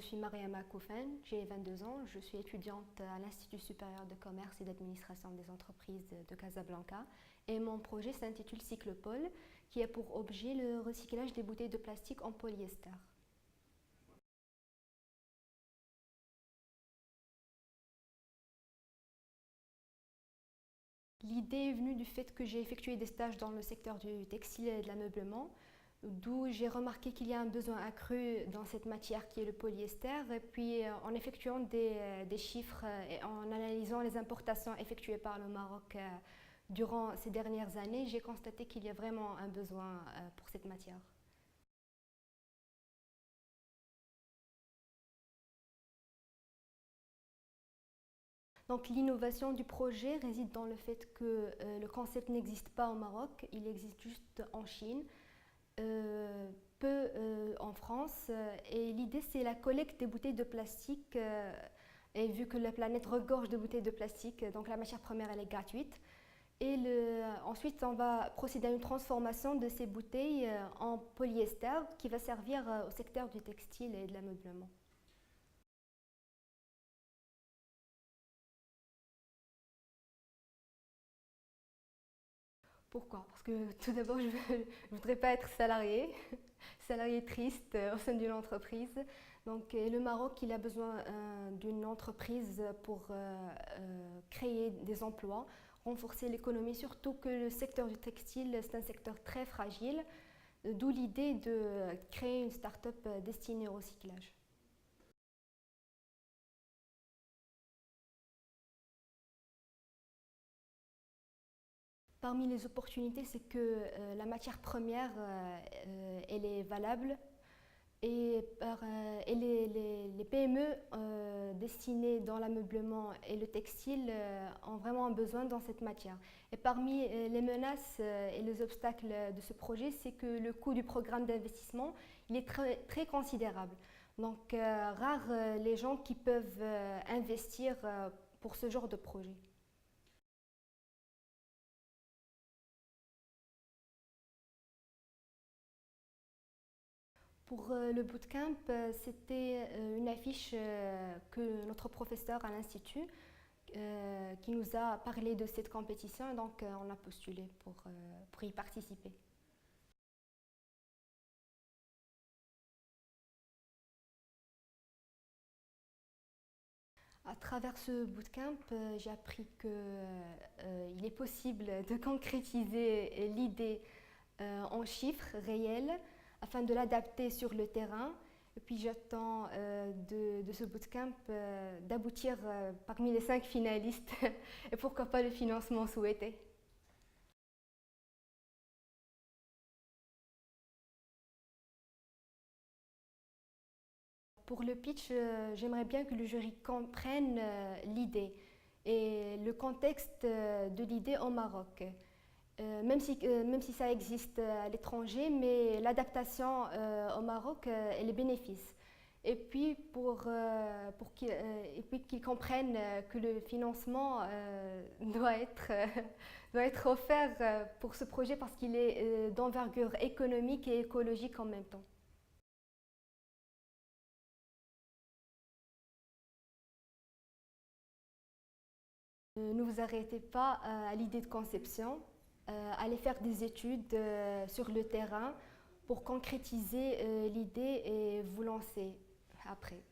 je suis Mariama Koufen, j'ai 22 ans, je suis étudiante à l'Institut supérieur de commerce et d'administration des entreprises de Casablanca et mon projet s'intitule Cyclopole qui a pour objet le recyclage des bouteilles de plastique en polyester. L'idée est venue du fait que j'ai effectué des stages dans le secteur du textile et de l'ameublement, d'où j'ai remarqué qu'il y a un besoin accru dans cette matière qui est le polyester. Et puis en effectuant des chiffres et en analysant les importations effectuées par le Maroc durant ces dernières années, j'ai constaté qu'il y a vraiment un besoin pour cette matière. Donc l'innovation du projet réside dans le fait que le concept n'existe pas au Maroc, il existe juste en Chine, peu en France. Et l'idée c'est la collecte des bouteilles de plastique. Et vu que la planète regorge de bouteilles de plastique, donc la matière première elle est gratuite. Et ensuite on va procéder à une transformation de ces bouteilles en polyester qui va servir au secteur du textile et de l'ameublement. Pourquoi? Parce que tout d'abord, je ne voudrais pas être salariée, salariée triste au sein d'une entreprise. Donc, le Maroc, il a besoin d'une entreprise pour créer des emplois, renforcer l'économie, surtout que le secteur du textile, c'est un secteur très fragile, d'où l'idée de créer une start-up destinée au recyclage. Parmi les opportunités, c'est que la matière première, elle est valable et les PME destinées dans l'ameublement et le textile ont vraiment un besoin dans cette matière. Et parmi les menaces et les obstacles de ce projet, c'est que le coût du programme d'investissement, il est très considérable. Donc, rares les gens qui peuvent investir pour ce genre de projet. Pour le bootcamp, c'était une affiche que notre professeur à l'Institut qui nous a parlé de cette compétition et donc on a postulé pour y participer. À travers ce bootcamp, j'ai appris qu'il est possible de concrétiser l'idée en chiffres réels afin de l'adapter sur le terrain. Et puis j'attends de ce bootcamp d'aboutir parmi les 5 finalistes et pourquoi pas le financement souhaité. Pour le pitch, j'aimerais bien que le jury comprenne l'idée et le contexte de l'idée au Maroc. Même si ça existe à l'étranger, mais l'adaptation au Maroc, elle est bénéfice. Et puis qu'ils comprennent que le financement doit être offert pour ce projet parce qu'il est d'envergure économique et écologique en même temps. Ne vous arrêtez pas à l'idée de conception, allez faire des études sur le terrain pour concrétiser l'idée et vous lancer après.